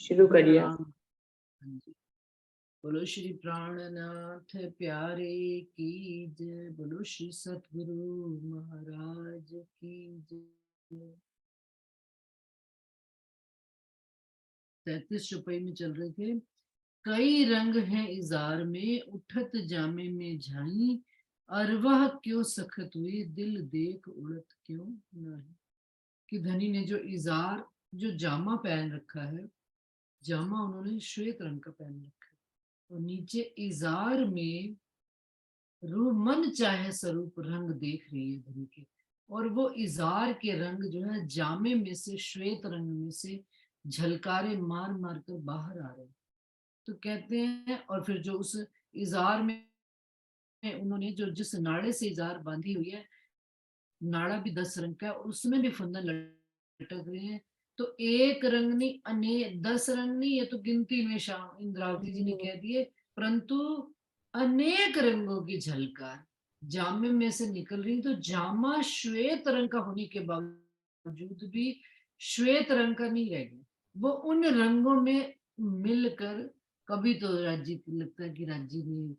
शुरू करिए। राम। हाँ जी। बोलो श्री प्राणनाथ प्यारे की जय, बोलो श्री सतगुरु महाराज की जय। 33 रुपए में चल रहे थे। कई रंग हैं इजार में, उठत जामे में झाई, अरवाह क्यों सखत हुई, दिल देख उड़त क्यों नहीं। कि धनी ने जो इजार, जो जामा पहन रखा है, जामा उन्होंने श्वेत रंग का पहन रखा है, और नीचे इजार में रूह मन चाहे स्वरूप रंग देख रही है धनी के। और वो इजार के रंग जो है जामे में से, श्वेत रंग में से झलकारे मार मार कर बाहर आ रहे हैं। तो कहते हैं, और फिर जो उस इजार में उन्होंने जो जिस नाड़े से इजार बांधी हुई है, नाड़ा भी 10 रंग का है और उसमें भी फंदन लटक रहे हैं। तो एक रंग नहीं, 10 रंग नहीं, ये तो गिनती में शाम इंद्रावती जी ने कह दिए, परंतु अनेक रंगों की झलकार जामे में से निकल रही। तो जामा श्वेत रंग का होने के बावजूद भी श्वेत रंग का नहीं रह गया, वो उन रंगों में मिलकर, कभी तो राज्य लगता है कि राज्य ने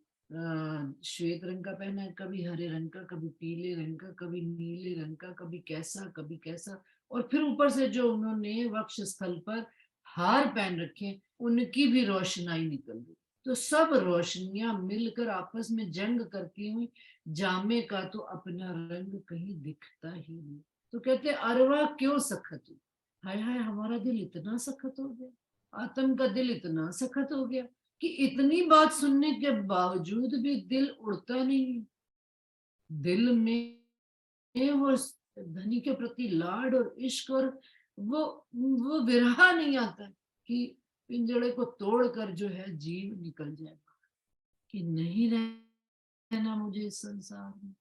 श्वेत रंग का पहना है, कभी हरे रंग का, कभी पीले रंग का, कभी नीले रंग का, कभी कैसा कभी कैसा। और फिर ऊपर से जो उन्होंने वक्ष स्थल पर हार पहन रखे, उनकी भी रोशनाई निकल गई। तो सब रोशनियां मिलकर आपस में जंग करती हुई जामे का तो अपना रंग कहीं दिखता ही नहीं। तो कहते अरवा क्यों सखत हुई, हाय हाय हमारा दिल इतना सखत हो गया, आत्म का दिल इतना सखत हो गया कि इतनी बात सुनने के बावजूद भी दिल उड़ता नहीं। दिल में वो धनी के प्रति लाड और इश्क और वो विरह नहीं आता कि पिंजड़े को तोड़कर जो है जीव निकल जाए, कि नहीं रहना मुझे इस संसार में।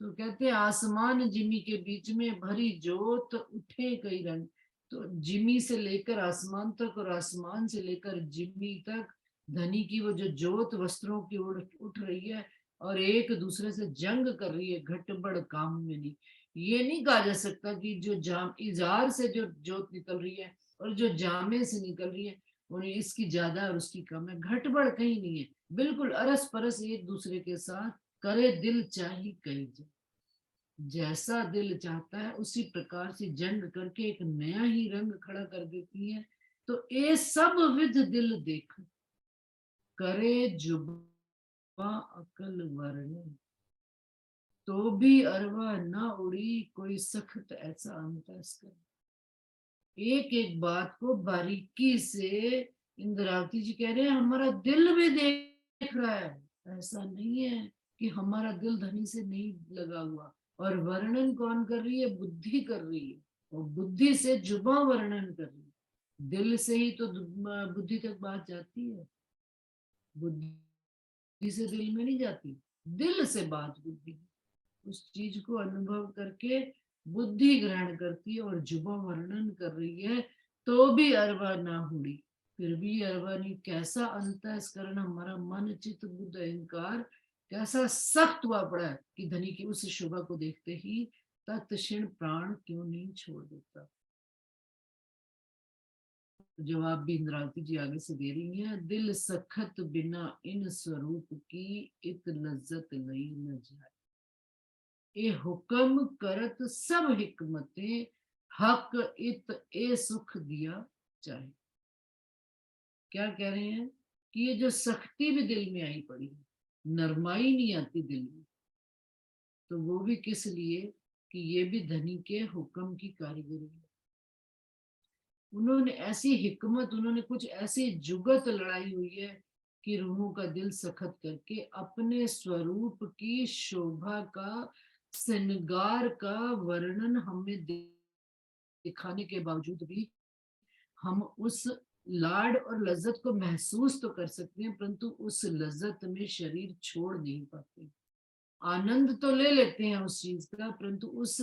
तो कहते आसमान जिमी के बीच में भरी जोत उठे कई रंग। तो जिमी से लेकर आसमान तक और आसमान से लेकर जिमी तक धनी की वो जो जोत वस्त्रों की उठ रही है और एक दूसरे से जंग कर रही है, घटबड़ काम में नहीं। ये नहीं कहा जा सकता कि जो जाम इजार से जो जोत निकल रही है और जो जामे से निकल रही है उन्हें इसकी ज्यादा और उसकी कम है, घटबड़ कहीं नहीं है, बिल्कुल अरस परस एक दूसरे के साथ करे दिल चाही कही जाए। जैसा दिल चाहता है उसी प्रकार से जंग करके एक नया ही रंग खड़ा कर देती है। तो ये सब विध दिल देख करे जुबा अकल वर्ण, तो भी अरवा न उड़ी कोई सख्त ऐसा अंतस कर। एक एक बात को बारीकी से इंद्रावती जी कह रहे हैं हमारा दिल भी देख रहा है। ऐसा नहीं है कि हमारा दिल धनी से नहीं लगा हुआ। और वर्णन कौन कर रही है, बुद्धि कर रही है, और बुद्धि से जुबां वर्णन कर रही है। दिल से ही तो बुद्धि तक बात जाती है, बुद्धि से दिल में नहीं जाती, दिल से बात बुद्धि उस चीज को अनुभव करके बुद्धि ग्रहण करती है और जुबां वर्णन कर रही है। तो भी अरवा ना हुई, फिर भी अरवा नहीं। कैसा अंतःस्करण हमारा मन चित्त बुद्ध अहंकार कैसा सख्त हुआ पड़ा है कि धनी की उस शोभा को देखते ही तत्क्षण प्राण क्यों नहीं छोड़ देता। जवाब भी इंद्रावती जी आगे से दे रही है, दिल सखत बिना इन स्वरूप की इत लज्जत लई न जाए, ए हुक्म करत सब हिकमते हक इत ए सुख दिया चाहे। क्या कह रहे हैं कि ये जो सख्ती भी दिल में आई पड़ी है, नरमाई नहीं आती दिल में, तो वो भी किस लिए कि ये भी धनी के हुक्म की कारीगरी है। उन्होंने ऐसी हिकमत, उन्होंने कुछ ऐसी जुगत लड़ाई हुई है कि रूहों का दिल सखत करके अपने स्वरूप की शोभा का, श्रृंगार का वर्णन हमें दिखाने के बावजूद भी हम उस लाड और लज्जत को महसूस तो कर सकते हैं, परंतु उस लज्जत में शरीर छोड़ नहीं पाते। आनंद तो ले लेते हैं उस चीज का, परंतु उस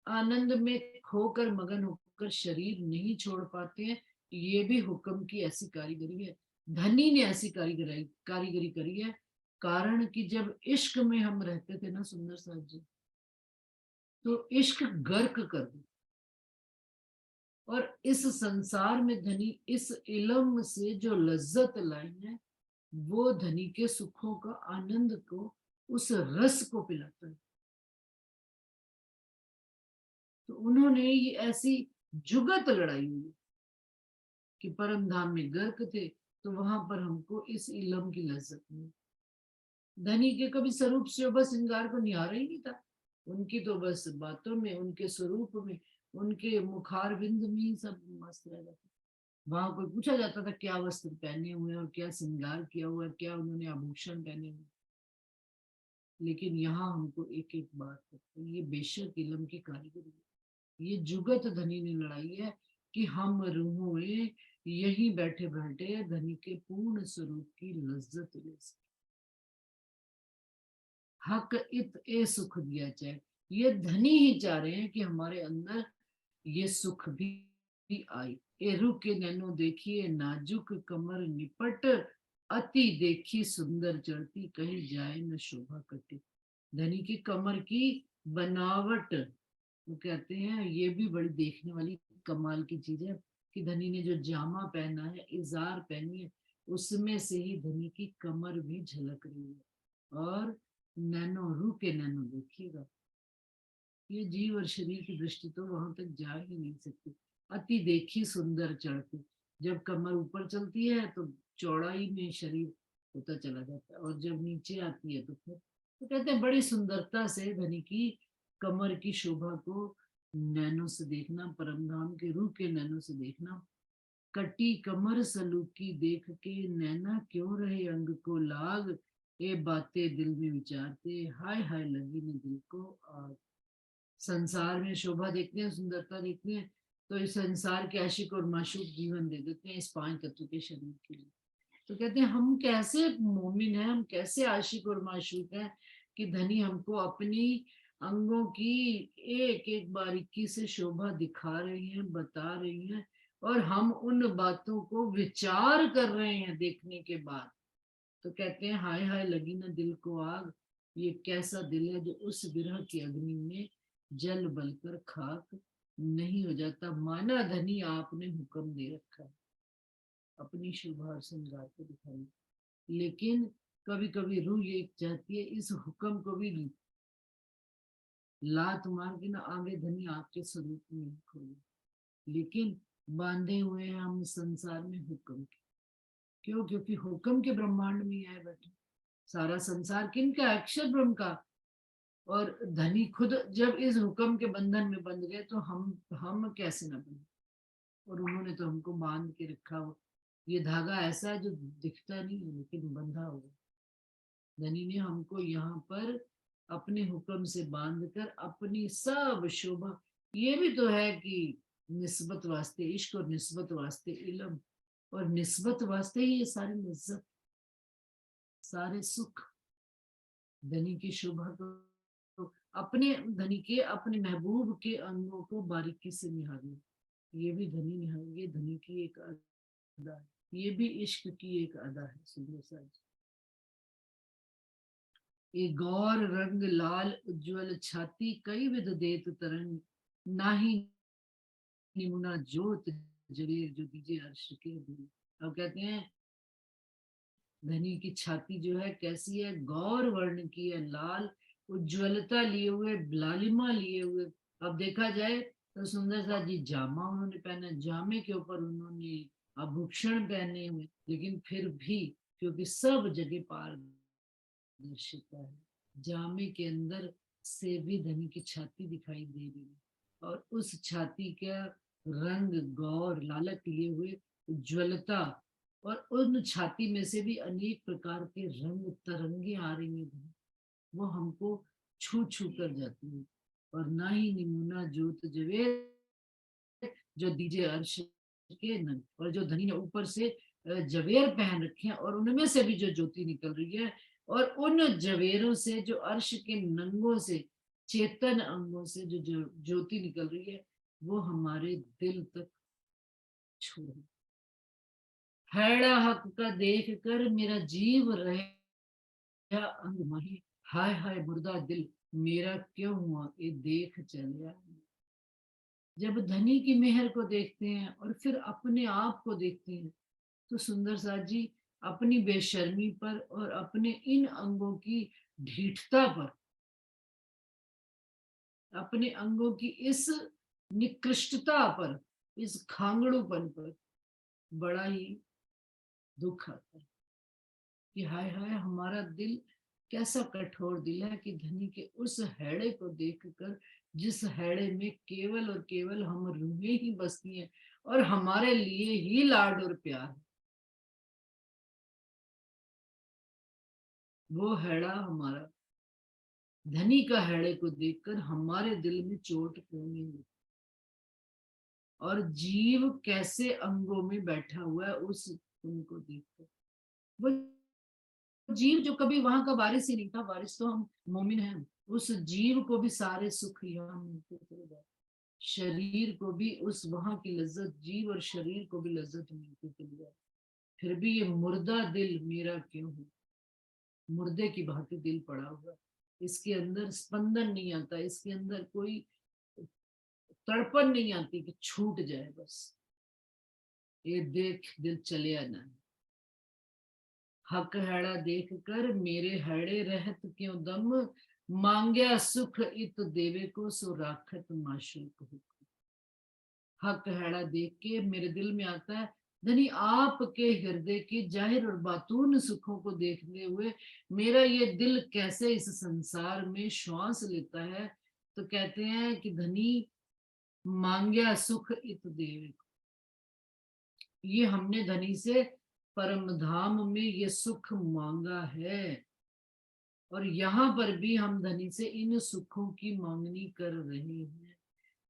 आनंद में खोकर मगन होकर शरीर नहीं छोड़ पाते हैं। ये भी हुक्म की ऐसी कारीगरी है, धनी ने ऐसी कारीगरी करी है। कारण कि जब इश्क में हम रहते थे ना सुंदर साहब जी, तो इश्क गर्क कर दे, और इस संसार में धनी इस इल्म से जो लज्जत लाई है, वो धनी के सुखों का आनंद को, उस रस को पिलाता है। तो उन्होंने ये ऐसी जुगत लड़ाई हुई कि परम धाम में गर्क थे, तो वहां पर हमको इस इलम की लज्जत मिली। धनी के कभी स्वरूप शोभा श्रृंगार को निहारा ही नहीं था। उनकी तो बस बातों में, उनके स्वरूप में, उनके मुखार बिंद में ही सब मस्त रह जाता। वहां कोई पूछा जाता था क्या वस्त्र पहने हुए और क्या श्रृंगार किया हुआ है, क्या उन्होंने आभूषण पहने हुए। लेकिन यहाँ हमको एक एक बात है, ये बेशक इलम की कारीगरी है। ये जुगत धनी ने लड़ाई है कि हम रूहों यही बैठे बैठे धनी के पूर्ण स्वरूप की लज्जत ले सके। हक इत ए सुख दिया जाए, ये धनी ही चाह रहे हैं कि हमारे अंदर ये सुख भी आए। ए रुके नैनो देखिए नाजुक कमर निपट, अति देखी सुंदर चढ़ती कहीं जाए न शोभा कटे। धनी की कमर की बनावट, वो कहते हैं ये भी बड़ी देखने वाली कमाल की चीज है कि धनी ने जो जामा पहना है, इजार पहनी है, उसमें से ही धनी की कमर भी झलक रही है। और नैनो रू के नैनो देखिएगा, ये जीव और शरीर की दृष्टि तो वहां तक जा ही नहीं सकती। अति देखी सुंदर चढ़ती, जब कमर ऊपर चलती है तो चौड़ाई में शरीर होता चला जाता है, और जब नीचे आती है तो फिर, तो कहते हैं बड़ी सुंदरता से धनी की कमर की शोभा को नैनो से देखना, परमधाम के रूह के नैनो से देखना। कटी कमर सलूकी देख के नैना क्यों रहे अंग को लाग, ये बातें दिल में विचारते हाय हाय लगी न दिल को आग। संसार में शोभा देखते हैं, सुंदरता देखते हैं, तो इस संसार के आशिक और माशूक जीवन दे देते हैं इस पांच तत्व के शरीर के लिए। तो कहते हैं हम कैसे मोमिन हैं, हम कैसे आशिक और माशूक हैं कि धनी हमको अपनी अंगों की एक एक बारीकी से शोभा दिखा रही हैं, बता रही हैं, और हम उन बातों को विचार कर रहे हैं देखने के बाद। तो कहते हैं हाय हाय लगी ना दिल को आग, ये कैसा दिल है जो उस विरह की अग्नि में जल बलकर खाक नहीं हो जाता। माना धनी आपने हुक्म दे रखा है अपनी शोभा और श्रृंगार को दिखाई, लेकिन कभी कभी रूह ये चाहती है इस हुक्म को भी लात मार के ना आगे धनी आपके स्वरूप में खोले। लेकिन बांधे हुए हैं हम संसार में हुक्म के। क्यों? क्योंकि हुक्म के ब्रह्मांड में आए बैठे। सारा संसार किनका? अक्षर ब्रह्म का। और धनी खुद जब इस हुक्म के बंधन में बंध गए तो हम कैसे ना बने। और उन्होंने तो हमको बांध के रखा हो। ये धागा ऐसा है जो दिखता नहीं है लेकिन बंधा हुआ। धनी ने हमको यहाँ पर अपने हुक्म से बांधकर अपनी सब शोभा, ये भी तो है कि निस्बत वास्ते इश्क और निस्बत वास्ते इल्म, और निस्बत वास्ते ही ये सारी लज्जत, सारे सुख। धनी की शोभा को अपने धनी के अपने महबूब के अंगों को बारीकी से निहारना, ये भी धनी निहार, ये धनी की एक अदा है, ये भी इश्क की एक अदा है। सुंदर सा ये गौर रंग लाल उज्जवल छाती कई विध देत तरंग, नाही निमुना जोत जरेर जो दीजे अर्श के दूर। अब कहते हैं धनी की छाती जो है कैसी है? गौर वर्ण की है, लाल उज्ज्वलता लिए हुए, लालिमा लिए हुए। अब देखा जाए तो सुंदर सा जी जामा उन्होंने पहना, जामे के ऊपर उन्होंने आभूषण पहने हुए, लेकिन फिर भी क्योंकि सब जगह पारदर्शिता है, जामे के अंदर से भी धनी की छाती दिखाई दे रही है। और उस छाती का रंग गौर लालक लिए हुए, उज्ज्वलता, और उन छाती में से भी अनेक प्रकार के रंग तरंगे आ रही हैं, वो हमको छू छू कर जाती है। और ना ही निमुना जोत जवे जो दीजे अर्श के नंग, और जो धनी ने ऊपर से जवेर पहन रखे हैं और उनमें से भी जो ज्योति निकल रही है, और उन जवेरों से जो अर्श के नंगों से, चेतन अंगों से जो ज्योति निकल रही है, वो हमारे दिल तक छू रही है। हैड़ा हक का देख कर मेरा जीव रहे अंग माही, हाय हाय मुर्दा दिल मेरा क्यों हुआ ये देख चलिया। जब धनी की मेहर को देखते हैं और फिर अपने आप को देखते हैं, तो सुंदर साथ जी अपनी बेशर्मी पर और अपने इन अंगों की ढीठता पर, अपने अंगों की इस निकृष्टता पर, इस खांगड़ूपन पर बड़ा ही दुख आता है कि हाय हाय, हमारा दिल कैसा कठोर दिल है कि धनी के उस हैड़े को देखकर, जिस हैड़े में केवल और केवल हम रूहें ही बसती हैं और हमारे लिए ही लाड और प्यार है, वो हैड़ा हमारा, धनी का हैड़े को देखकर हमारे दिल में चोट क्यों नहीं होती। और जीव कैसे अंगों में बैठा हुआ है उस उनको देखकर, वो जीव जो कभी वहां का वारिस ही नहीं था, वारिस तो हम मोमिन हैं, उस जीव को भी सारे सुख यहाँ मिलते चले जाए, शरीर को भी उस वहां की लज्जत, जीव और शरीर को भी लज्जत मिलती चली जाए, फिर भी ये मुर्दा दिल मेरा क्यों है, मुर्दे की भांति दिल पड़ा हुआ, इसके अंदर स्पंदन नहीं आता, इसके अंदर कोई तड़पन नहीं आती कि छूट जाए, बस ये देख दिल चले आना, हक हैड़ा देख कर मेरे हैड़े रहत क्यों दम, मांग्या सुख इत देवे को सो राखत माशूक हो। हक हैड़ा देख के मेरे दिल में आता है, धनी आपके हृदय की जाहिर और बातून सुखों को देखते हुए मेरा ये दिल कैसे इस संसार में श्वास लेता है। तो कहते हैं कि धनी मांग्या सुख इत देवे, ये हमने धनी से परम धाम में ये सुख मांगा है, और यहाँ पर भी हम धनी से इन सुखों की मांगनी कर रहे हैं।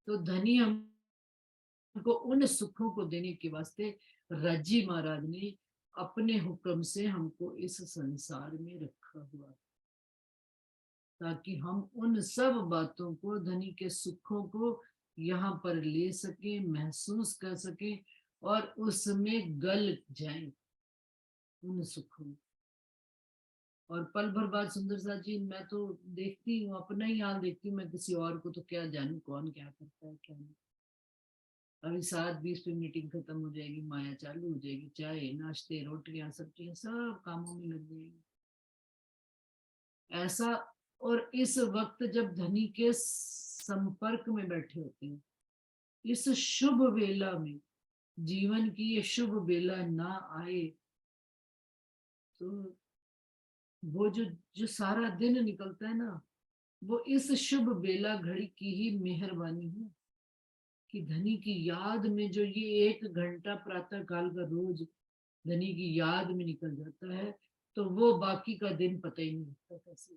तो धनी हमको उन सुखों को देने के वास्ते रज्जी महाराज ने अपने हुक्म से हमको इस संसार में रखा हुआ, ताकि हम उन सब बातों को, धनी के सुखों को यहाँ पर ले सके, महसूस कर सके और उसमें गल जाए उन सुखों। और पल भर बाद सुंदर सा जी, मैं तो देखती हूँ, अपना ही हाल देखती हूँ, मैं किसी और को तो क्या जानू कौन क्या करता है क्या नहीं। अभी 7:20 पे मीटिंग खत्म हो जाएगी, माया चालू हो जाएगी, चाय नाश्ते रोटियां सब्जियां सब कामों में लग जाएगी ऐसा। और इस वक्त जब धनी के संपर्क में बैठे होते हैं, इस शुभ वेला में, जीवन की ये शुभ वेला ना आए तो वो जो जो सारा दिन निकलता है ना, वो इस शुभ बेला घड़ी की ही मेहरबानी है कि धनी की याद में जो ये 1 घंटा प्रातः काल का रोज धनी की याद में निकल जाता है, तो वो बाकी का दिन पता ही नहीं लगता कैसे।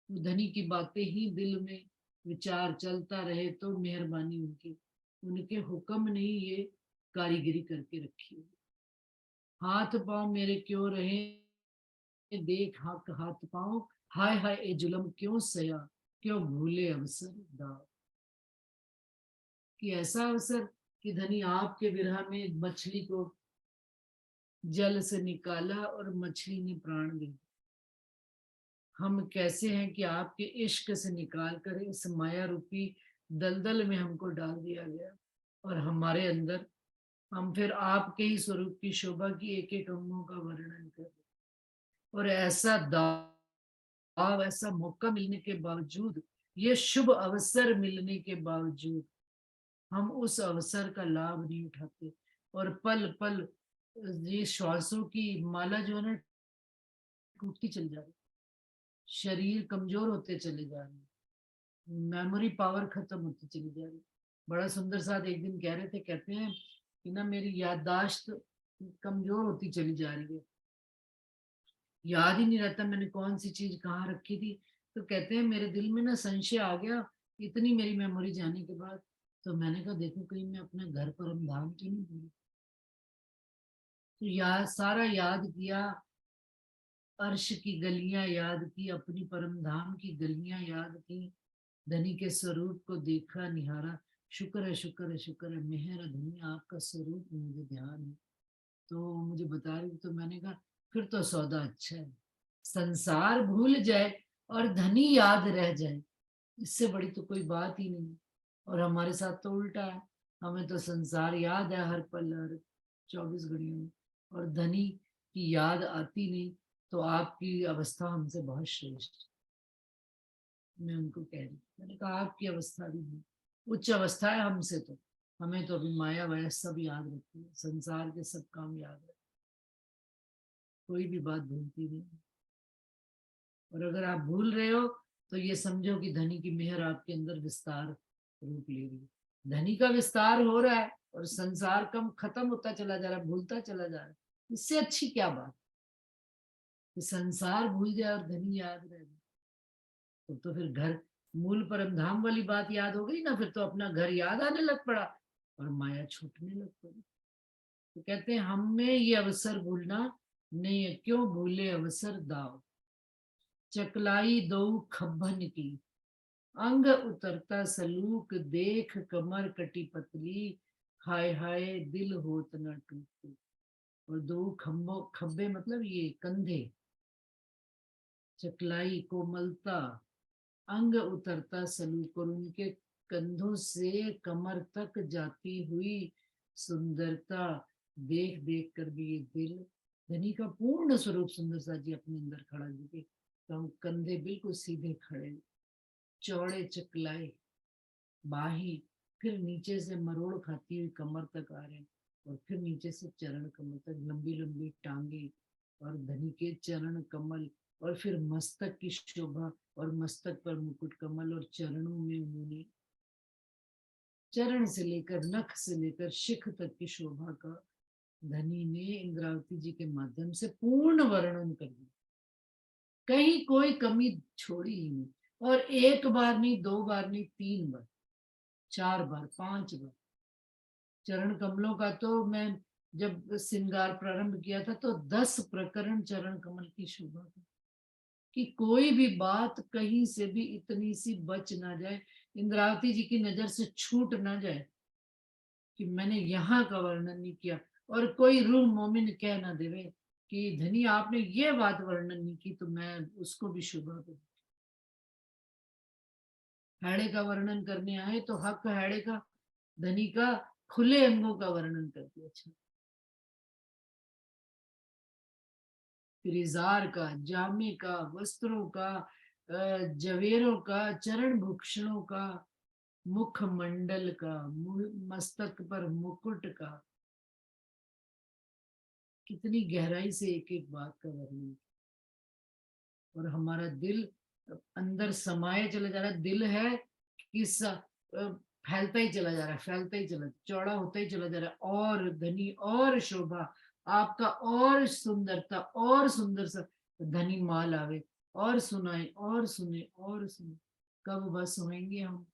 तो धनी की बातें ही दिल में विचार चलता रहे तो मेहरबानी उनकी, उनके हुक्म ने ही ये कारीगरी करके रखी है। हाथ पांव मेरे क्यों रहे देख हक हाथ पांव, हाय हाय ए जुलम क्यों सया, क्यों भूले अवसर दाव। कि ऐसा अवसर कि धनी आपके विरह में मछली को जल से निकाला और मछली ने प्राण दिया। हम कैसे हैं कि आपके इश्क से निकाल कर इस माया रूपी दलदल में हमको डाल दिया गया, और हमारे अंदर हम फिर आपके ही स्वरूप की शोभा की एक एक अंगों का वर्णन कर, और ऐसा दाव, ऐसा मौका मिलने के बावजूद, ये शुभ अवसर मिलने के बावजूद हम उस अवसर का लाभ नहीं उठाते, और पल पल ये श्वासों की माला जो है ना टूटती चली जा रही, शरीर कमजोर होते चले जा रहे, मेमोरी पावर खत्म होती चली जा रही। बड़ा सुंदर साथ एक दिन कह रहे थे, कहते हैं कि ना मेरी याददाश्त कमजोर होती चली जा रही है, याद ही नहीं रहता मैंने कौन सी चीज कहाँ रखी थी। तो कहते हैं मेरे दिल में ना संशय आ गया इतनी मेरी मेमोरी जाने के बाद। तो मैंने कहा देखो कहीं मैं अपना घर परम धाम तो नहीं भूली। तो याद सारा याद किया, अर्श की गलियां याद की, अपनी परम धाम की गलियां याद की, धनी के स्वरूप को देखा निहारा, शुक्र है शुक्र है शुक्र है, मेहर धनी आपका स्वरूप मुझे ध्यान है। तो मुझे बता रही, तो मैंने कहा फिर तो सौदा अच्छा है, संसार भूल जाए और धनी याद रह जाए, इससे बड़ी तो कोई बात ही नहीं। और हमारे साथ तो उल्टा है, हमें तो संसार याद है हर पल, हर 24 घड़ियों में, और धनी की याद आती नहीं। तो आपकी अवस्था हमसे बहुत श्रेष्ठ। मैं उनको कह रही, मैंने कहा आपकी अवस्था भी नहीं, उच्च अवस्था है हमसे तो। हमें तो अभी माया वाया सब याद रहती है, संसार के सब काम याद रहते, कोई भी बात भूलती नहीं। और अगर आप भूल रहे हो तो ये समझो कि धनी की मेहर आपके अंदर विस्तार रूप ले रही है। धनी का विस्तार हो रहा है और संसार कम खत्म होता चला जा रहा है, भूलता चला जा रहा है। इससे अच्छी क्या बात कि संसार भूल जाए और धनी याद रह जाए। तो फिर घर, मूल परम धाम वाली बात याद हो गई ना, फिर तो अपना घर याद आने लग पड़ा और माया छूटने लग पड़ी। तो कहते हैं हम में ये अवसर भूलना नहीं है, क्यों भूले अवसर दाव, चकलाई दो खब्बन की, अंग उतरता सलूक देख, कमर कटी पतली, हाय हाय दिल होत न टूटे। और दो खम्बो, खब्बे मतलब ये कंधे, चकलाई कोमलता, अंग उतरता सलूक, और उनके कंधों से कमर तक जाती हुई सुंदरता देख देख कर भी ये दिल, धनी का पूर्ण स्वरूप सुंदरता जी अपने अंदर खड़ा जी, कंधे बिल्कुल सीधे खड़े, चौड़े चकलाए बाही, फिर नीचे से मरोड़ खाती हुई कमर तक आ रहे हैं, और फिर नीचे से चरण कमल तक लंबी लंबी टांगे, और धनी के चरण कमल, और फिर मस्तक की शोभा, और मस्तक पर मुकुट कमल, और चरणों में उन्होंने चरण से लेकर नख से लेकर शिख तक की शोभा का धनी ने इंद्रावती जी के माध्यम से पूर्ण वर्णन कर दिया। कहीं कोई कमी छोड़ी ही नहीं, और एक बार नहीं, दो बार नहीं, 3 बार, 4 बार, 5 बार। चरण कमलों का तो मैं जब श्रृंगार प्रारंभ किया था तो 10 प्रकरण चरण कमल की शोभा का, कि कोई भी बात कहीं से भी इतनी सी बच ना जाए, इंद्रावती जी की नजर से छूट ना जाए कि मैंने यहाँ का वर्णन नहीं किया, और कोई रूह मोमिन कह ना देवे कि धनी आपने ये बात वर्णन नहीं की, तो मैं उसको भी शोभा दूं। हैड़े का वर्णन करने आए तो हक हैड़े का, धनी का खुले अंगों का वर्णन कर दिया। अच्छा, फिर इजार का, जामे का, वस्त्रों का, जवेरों का, चरण भूषणों का, मुख मंडल का, मस्तक पर मुकुट का, कितनी गहराई से एक एक बात का वर्णन। और हमारा दिल अंदर समाये चला जा रहा है, दिल है कि फैलता ही चला जा रहा है, फैलता ही चला, चौड़ा होता ही चला जा रहा है, और धनी और शोभा आपका, और सुंदरता और सुंदर सा धनी माल आवे, और सुनाए और सुने और सुने। कब बस होएंगे हम,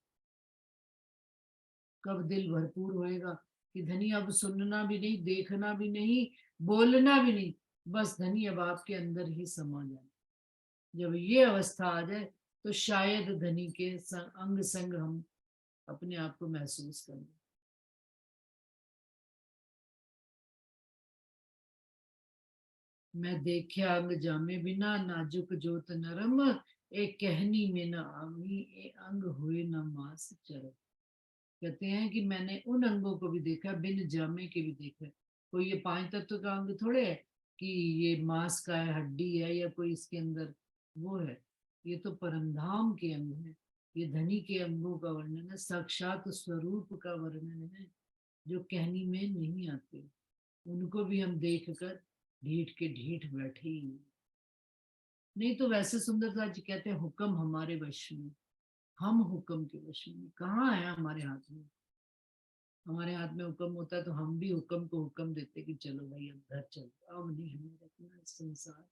कब दिल भरपूर होएगा कि धनी अब सुनना भी नहीं, देखना भी नहीं, बोलना भी नहीं, बस धनी अब आपके अंदर ही समा जाए। जब ये अवस्था आ जाए तो शायद धनी के अंग संग हम अपने आप को महसूस करें। मैं देखा अंग जामे बिना, नाजुक जोत नरम, एक कहनी में न आवी, ए अंग हुए न मास चरम। कहते हैं कि मैंने उन अंगों को भी देखा, बिन जामे के भी देखा। कोई ये 5 तत्व का अंग थोड़े है कि ये मांस का है, हड्डी है, या कोई इसके अंदर वो है। ये तो परमधाम के अंग है। ये धनी के अंगों का वर्णन है, साक्षात स्वरूप का वर्णन है, जो कहनी में नहीं आते। उनको भी हम देख कर ढीठ के ढीठ बैठे ही नहीं। तो वैसे सुंदरता जी कहते हैं हुक्म हमारे वश में, हम हुक्म के वश में कहाँ है हमारे हाथ में। हमारे हाथ में हुक्म होता है तो हम भी हुक्म को हुक्म देते कि चलो भाई अब घर चलो, अब नहीं हमें रखना संसार,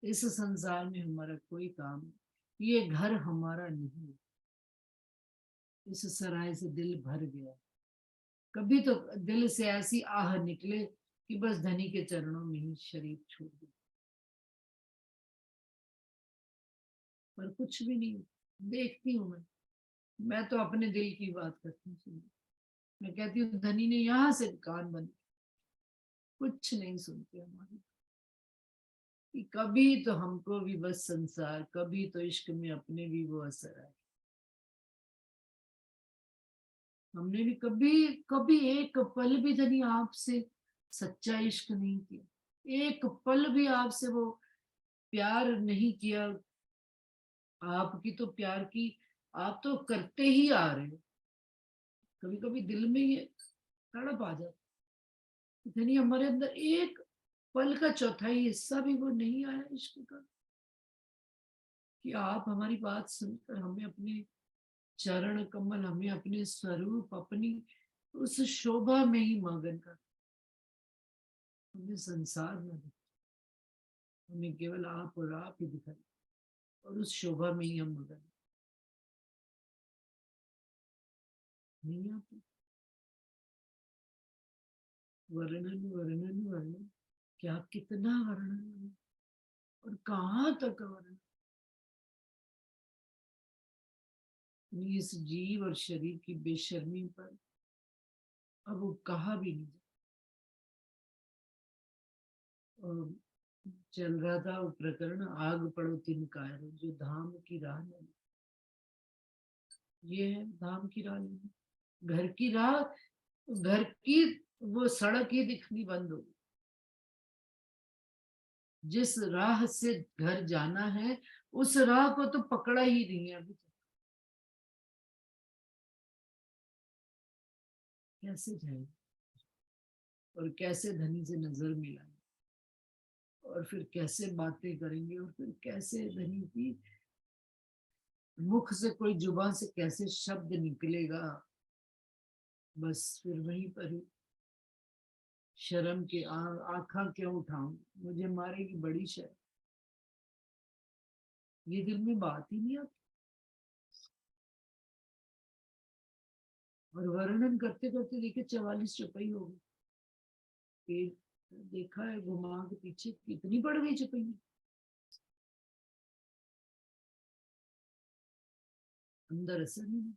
इस संसार में हमारा कोई काम नहीं, ये घर हमारा नहीं। इस सराय से दिल भर गया। कभी तो दिल से ऐसी आह निकले कि बस धनी के चरणों में ही शरीर छोड़ दे, पर कुछ भी नहीं। देखती हूँ मैं तो अपने दिल की बात करती हूँ। मैं कहती हूँ धनी ने यहाँ से कान बंद, कुछ नहीं सुनते हमारी, कि कभी तो हमको भी बस संसार, कभी तो इश्क में अपने भी वो असर आए। हमने भी कभी कभी एक पल भी धनी आपसे सच्चा इश्क नहीं किया, एक पल भी आपसे वो प्यार नहीं किया। आपकी तो प्यार की आप तो करते ही आ रहे हो। कभी कभी दिल में ये तड़प आ जाता, इतनी हमारे अंदर एक पल का चौथाई हिस्सा भी वो नहीं आया इश्क का, कि आप हमारी बात सुनकर हमें अपने चरण कमल, हमें अपने स्वरूप, अपनी उस शोभा में ही मगन कर, हमें संसार में दिखाई, हमें केवल आप और आप ही दिखाई, और उस शोभा में ही हम मगन नहीं आते। वर्णन वर्णन वर्णन, क्या कितना वर्णन, और कहाँ तक वर्णन। इस जीव और शरीर की बेशर्मी पर अब वो कहा भी नहीं जाता। और चल रहा था वो प्रकरण, आग पड़ो तिन कायरो, जो धाम की राह नहीं, ये है धाम की राह नहीं, घर की राह, घर की वो सड़क ही दिखनी बंद हो गई। जिस राह से घर जाना है उस राह को तो पकड़ा ही नहीं है अभी तक। कैसे जाए, और कैसे धनी से नजर मिलाए, और फिर कैसे बातें करेंगे, और फिर कैसे धनी की मुख से कोई जुबान से कैसे शब्द निकलेगा। बस फिर वहीं पर ही शर्म के आंखा क्यों उठाऊं, मुझे मारेगी बड़ी शर्म, ये दिल में बात ही नहीं आती। और वर्णन करते करते देखिए 44 चौपाई हो गई। फिर देखा है घुमा के पीछे कितनी बढ़ गई चौपाई, अंदर असर नहीं।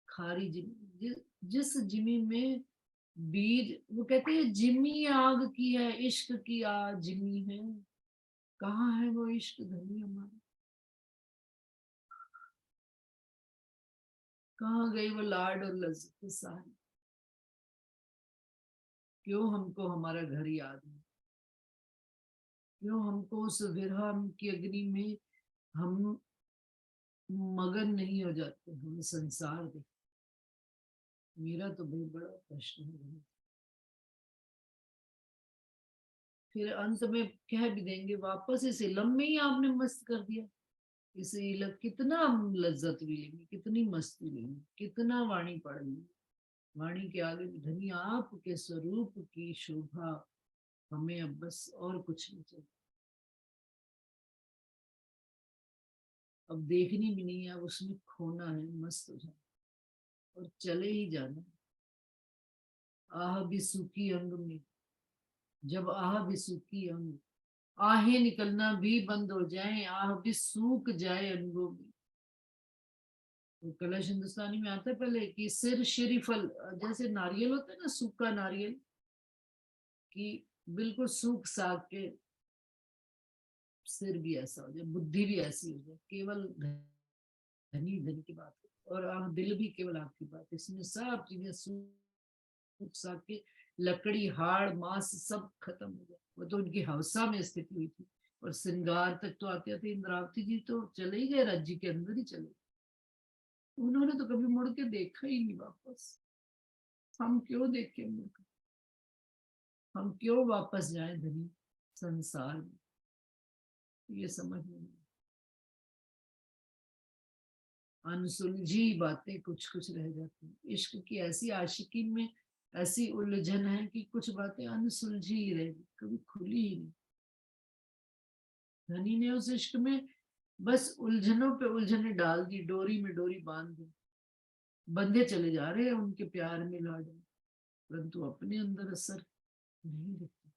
खारी जिमी, जिस जिमी में बीज, वो कहते हैं जिमी आग की है, इश्क की आग जिमी है, कहाँ है वो इश्क धनी हमारा, कहाँ गई वो लाड और लज्जत सारी। क्यों हमको हमारा घर याद नहीं, क्यों हमको उस विरह की अग्नि में हम मगन नहीं हो जाते, हमें संसार दे। मेरा तो बहुत बड़ा प्रश्न है। फिर अंत में कह भी देंगे वापस इस इलम में ही आपने मस्त कर दिया, इस इलम कितना हम लज्जत भी लेंगे, कितनी मस्ती लेंगे, कितना वाणी पढ़ेंगे, वाणी के आगे भी धनी आपके स्वरूप की शोभा, हमें अब बस और कुछ नहीं चाहिए। अब देखनी भी नहीं है, अब उसमें खोना है, मस्त हो जाना और चले ही जाना। आह भी सूखी अंग में, जब आह भी सूखी अंग, आहें निकलना भी बंद हो जाए, आह भी सूख जाए अंगों में। तो कलश हिंदुस्तानी में आता है पहले कि सिर श्रीफल, जैसे नारियल होता है ना, सूखा नारियल, कि बिल्कुल सूख साख के सिर भी ऐसा हो जाए, बुद्धि भी ऐसी हो जाए, केवल धनी धन की बात है, और आप दिल भी केवल आपकी बात, इसमें सब चीजें सूख साख के, लकड़ी हाड़ मांस सब खत्म हो गया। वो तो उनकी हवसा में स्थिति हुई थी, और श्रृंगार तक तो आते आते इंद्रावती जी तो चले ही गए, राज्य के अंदर ही चले, उन्होंने तो कभी मुड़ के देखा ही नहीं वापस। हम क्यों देख के मुड़ के, हम क्यों वापस जाए धनी संसार में, ये समझ नहीं। अनसुलझी बातें कुछ कुछ रह जाती हैं, इश्क की ऐसी आशिकी में ऐसी उलझन है कि कुछ बातें अनसुलझी ही रहेगी, कभी खुली ही नहीं। धनी ने उस इश्क में बस उलझनों पे उलझने डाल दी, डोरी में डोरी बांध दी, बंधे चले जा रहे हैं उनके प्यार में लाड में, परंतु अपने अंदर असर नहीं दिखता।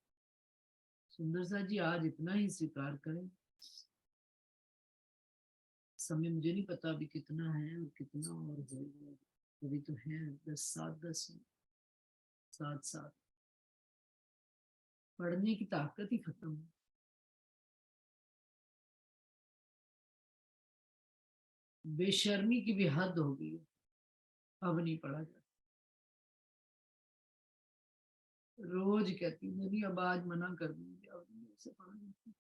सुंदर सा जी आज इतना ही स्वीकार करें, समय मुझे नहीं पता अभी कितना है और कितना और होगा, अभी तो है 10 7 10 साथ साथ, पढ़ने की ताकत ही खत्म है। बेशर्मी की भी हद हो गई है। अब नहीं पढ़ा जाता। रोज कहती मेरी अब आज मना कर दूंगी, अब मेरे से पढ़ा नहीं,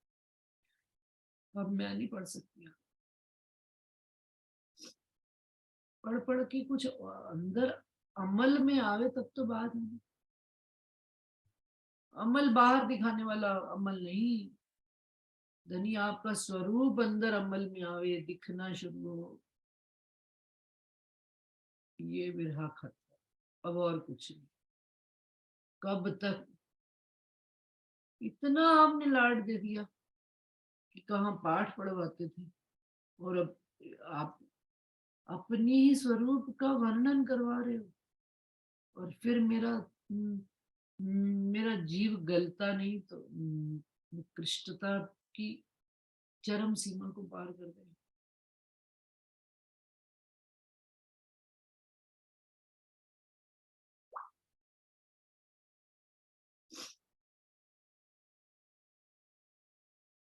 अब मैं नहीं पढ़ सकती। पढ़ पढ़ के कुछ अंदर अमल में आवे तब तो बात नहीं। अमल बाहर दिखाने वाला अमल नहीं, धनी आपका स्वरूप अंदर अमल में आवे, दिखना शुरू हो, ये बिरहा खत्म, अब और कुछ नहीं। कब तक इतना आपने लाड दे दिया कि कहाँ पाठ पढ़वाते थे, और अब आप अपनी ही स्वरूप का वर्णन करवा रहे हो, और फिर मेरा जीव गलता नहीं तो उत्कृष्टता की चरम सीमा को पार कर गए।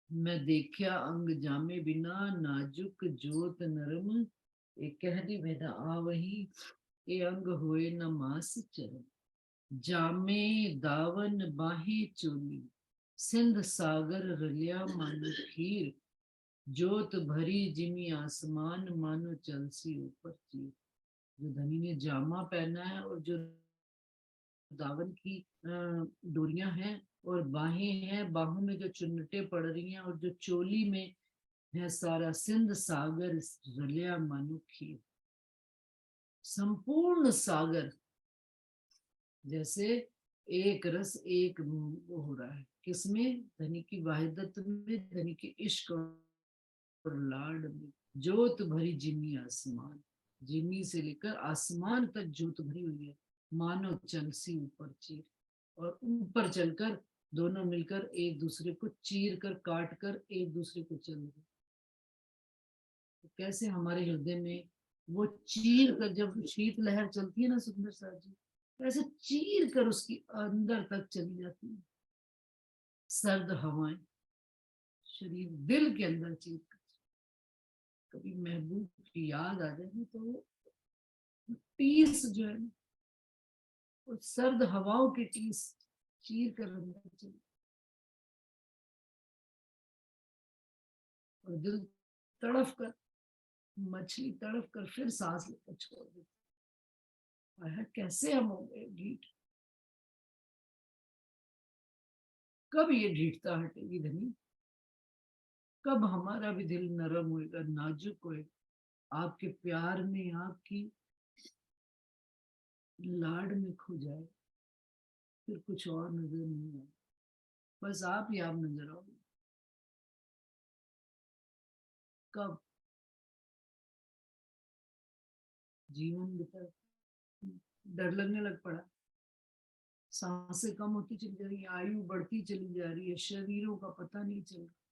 मैं देखा अंग जामे बिना, नाजुक जोत नरम, एक कहरी भेदा आवही, ए अंग होए न मास चरम। जामे दावन बाहे चोली, सिंध सागर रलिया मानो खीर, जोत भरी जिमी आसमान, मानो चलसी ऊपर चीर। जो धनी ने जामा पहना है और जो दावन की डोरियां हैं और बाहें हैं, बाहों में जो चुन्नटे पड़ रही हैं, और जो चोली में है सारा सिंध सागर रलिया मानो खीर। संपूर्ण सागर जैसे एक रस एक वो हो रहा है, किसमें? धनी की वाहिदत में, धनी के इश्क और लाड में। जोत भरी जिमी आसमान, जिमी से लेकर आसमान तक जोत भरी हुई है, मानो चलसी ऊपर चीर, और ऊपर चलकर दोनों मिलकर एक दूसरे को चीर कर काट कर एक दूसरे को चल रहे। तो कैसे हमारे हृदय में वो चीर कर, जब शीत लहर चलती है ना सुंदर सा जी, ऐसे चीर कर उसकी अंदर तक चली जाती है सर्द हवाएं, शरीर दिल के अंदर चीर कर। कभी महबूब की याद आ जाए तो टीस जो है, वो सर्द हवाओं की टीस चीर कर अंदर चली, और दिल तड़फ कर, मछली तड़फ कर फिर सांस लेकर छोड़ देती है। कैसे हम हो गए ढीठ, कब ये ढीठता हटेगी धनी? कब हमारा भी दिल नरम होएगा, नाजुक होएगा, आपके प्यार में, आपकी लाड में खो जाए, फिर कुछ और नजर नहीं आए, बस आप ही आप नजर आओगे। कब जीवन बिता, डर लगने लग पड़ा, सांसें कम होती चली जा रही है, आयु बढ़ती चली जा रही है, शरीरों का पता नहीं चल रहा।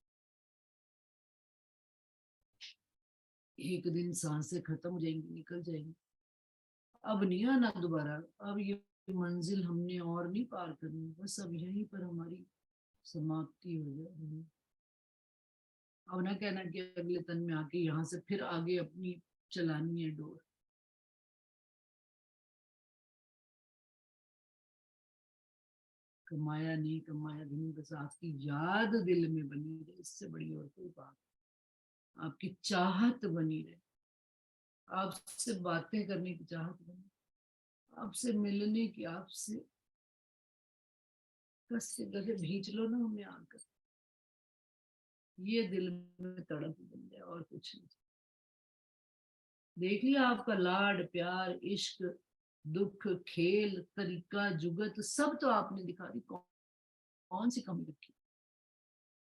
एक दिन सांसें खत्म हो जाएंगी, निकल जाएंगी, अब नहीं आना दोबारा, अब ये मंजिल हमने और नहीं पार करनी, बस अब यहीं पर हमारी समाप्ति हो जाएगी। अब ना कहना कि अगले तन में आके यहाँ से फिर आगे अपनी चलानी है डोर। कमाया नहीं कमाया नहीं, बस आपकी याद दिल में बनी रहे, इससे बड़ी और कोई बात, आपकी चाहत बनी रहे, आपसे बातें करने की चाहत बनी, आपसे मिलने की, आपसे कस से गले भींच लो ना हमें आकर, ये दिल में तड़प बन जाए और कुछ नहीं। देख लिया आपका लाड प्यार इश्क दुख खेल तरीका जुगत सब तो आपने दिखा दी, कौन सी कमी रखी?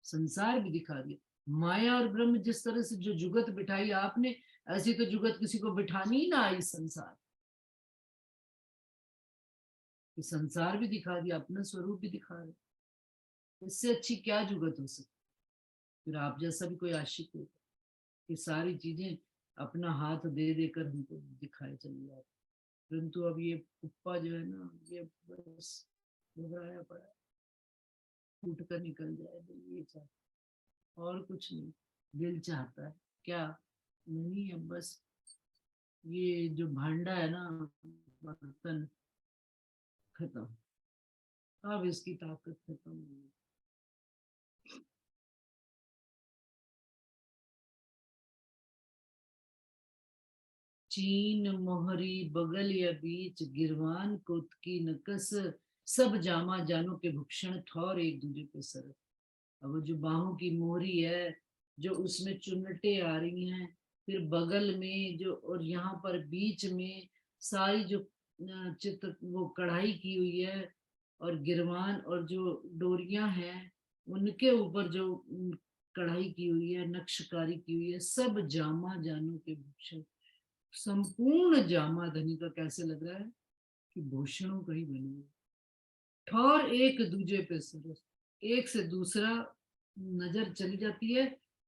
संसार भी दिखा दिया, माया और ब्रह्म जिस तरह से जो जुगत बिठाई आपने, ऐसी तो जुगत किसी को बिठानी ही ना आई। संसार, कि संसार भी दिखा दिया, अपना स्वरूप भी दिखा रहे, इससे अच्छी क्या जुगत हो सकती? फिर आप जैसा भी कोई आशिक हो, ये सारी चीजें अपना हाथ दे देकर हमको दिखाए चली जाती, परंतु अब ये पुप्पा जो है ना, ये बस घबराया पड़ा है, टूट कर निकल जाए दिल, ये चाहता, और कुछ नहीं। दिल चाहता है क्या? नहीं है बस ये जो भांडा है ना, बर्तन खत्म, अब इसकी ताकत खत्म हो गई। चीन मोहरी बगल या बीच, गिरवान कोतकी नकस, सब जामा जानो के भूषण ठौर एक दूजे पे सरक। अब वो जो बाहों की मोहरी है, जो उसमें चुन्नटे आ रही हैं, फिर बगल में जो, और यहाँ पर बीच में सारी जो चित्र वो कढ़ाई की हुई है, और गिरवान और जो डोरियां हैं उनके ऊपर जो कढ़ाई की हुई है, नक्शकारी की हुई है, सब जामा जानो के भूषण। संपूर्ण जामा धनी का कैसे लग रहा है कि भूषणों का ही बने हुए, ठौर एक दूजे पे सरस। एक से दूसरा नजर चली जाती है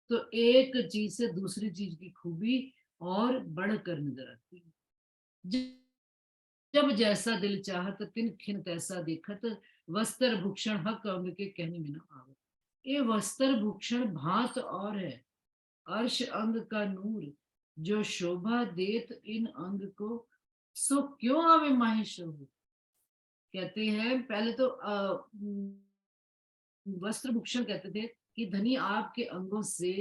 तो एक चीज से दूसरी चीज की खूबी और बढ़कर नजर आती है। जब जैसा दिल चाहत तिन खिन तैसा देखत, वस्त्र भूषण हक अंग के कहने में न आवत। ये वस्त्र भूषण भात और है, अर्श अंग का नूर, जो शोभा देत इन अंग को, सो क्यों आवे माही शोभ। कहते हैं पहले तो वस्त्र भूषण कहते थे कि धनी आपके अंगों से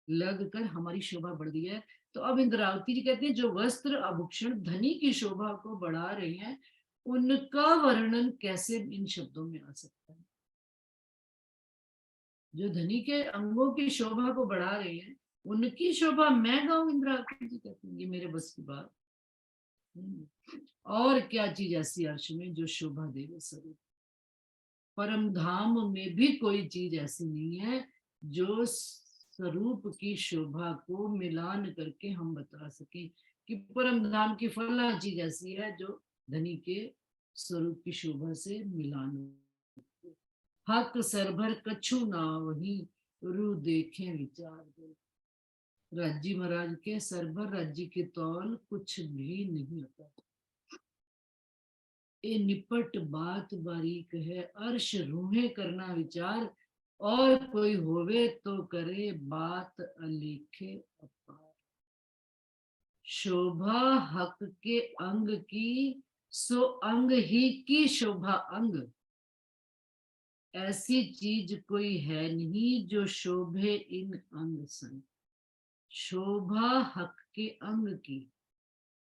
लगकर हमारी शोभा बढ़ गई है। तो अब इंद्रावती जी कहते हैं जो वस्त्र आभूषण धनी की शोभा को बढ़ा रहे हैं, उनका वर्णन कैसे इन शब्दों में आ सकता है। जो धनी के अंगों की शोभा को बढ़ा रहे हैं, उनकी शोभा मैं गाऊं, इंद्रावती जी कहते हैं, ये मेरे बस की बात नहीं। और क्या चीज ऐसी अर्श में जो शोभा देवे स्वरूप। परम धाम में भी कोई चीज ऐसी नहीं है जो स्वरूप की शोभा को मिलान करके हम बता सके कि परम धाम की फला चीज ऐसी है जो धनी के स्वरूप की शोभा से मिलान हो। हक सरभर कछु ना वही, रू देखे विचार दे। राज्जी महाराज के सरभर राज्य के तौल कुछ भी नहीं होता। ये निपट बात बारीक है, अर्श रूहे करना विचार, और कोई होवे तो करे बात अलेखे अपार। शोभा हक के अंग की, सो अंग ही की शोभा अंग। ऐसी चीज कोई है नहीं जो शोभे इन अंग संग। शोभा हक के अंग की,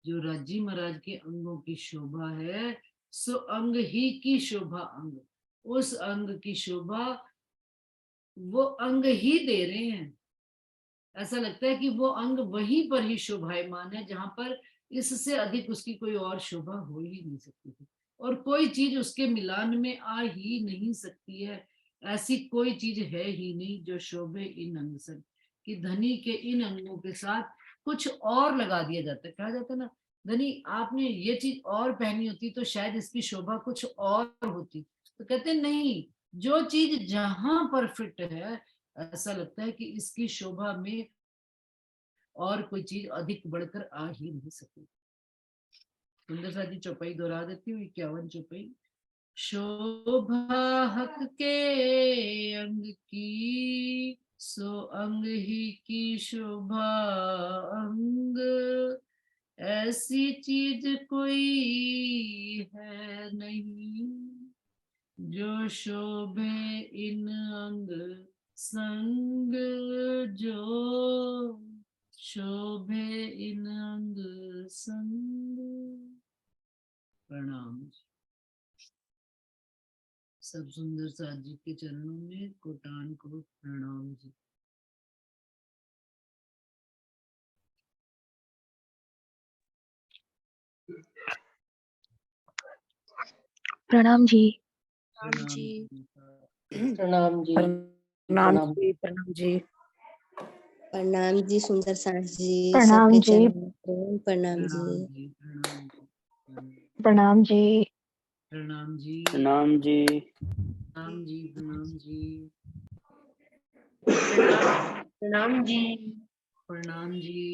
जो राजी महाराज के अंगों की शोभा है, सो अंग ही की शोभा अंग। उस अंग की शोभा वो अंग ही दे रहे हैं। ऐसा लगता है कि वो अंग वहीं पर ही शोभायमान है जहां पर इससे अधिक उसकी कोई और शोभा हो ही नहीं सकती थी, और कोई चीज उसके मिलान में आ ही नहीं सकती है। ऐसी कोई चीज है ही नहीं जो शोभे इन अंग से, कि धनी के इन अंगों के साथ कुछ और लगा दिया जाता है। कहा जाता है ना, धनी आपने ये चीज और पहनी होती तो शायद इसकी शोभा कुछ और होती। तो कहते नहीं, जो चीज जहां पर फिट है, ऐसा लगता है कि इसकी शोभा में और कोई चीज अधिक बढ़कर आ ही नहीं सकती। सुंदर सा जी चौपाई दोहरा देती हूँ, 51 चौपाई। शोभा हक के अंग की, सो अंग ही की शोभा अंग। ऐसी चीज कोई है नहीं जो शोभे इन अंग संग, जो शोभे इन अंग संग। प्रणाम। सब सुंदर साथ जी के चरणों में कोटान को प्रणाम जी। प्रणाम जी। प्रणाम जी। प्रणाम जी। प्रणाम जी। प्रणाम जी। प्रणाम जी सुंदर सास जी, प्रणाम सबके जी। चरण में प्रणाम जी। प्रणाम जी। प्रणाम जी। प्रणाम जी। प्रणाम जी। प्रणाम जी। प्रणाम जी। प्रणाम जी।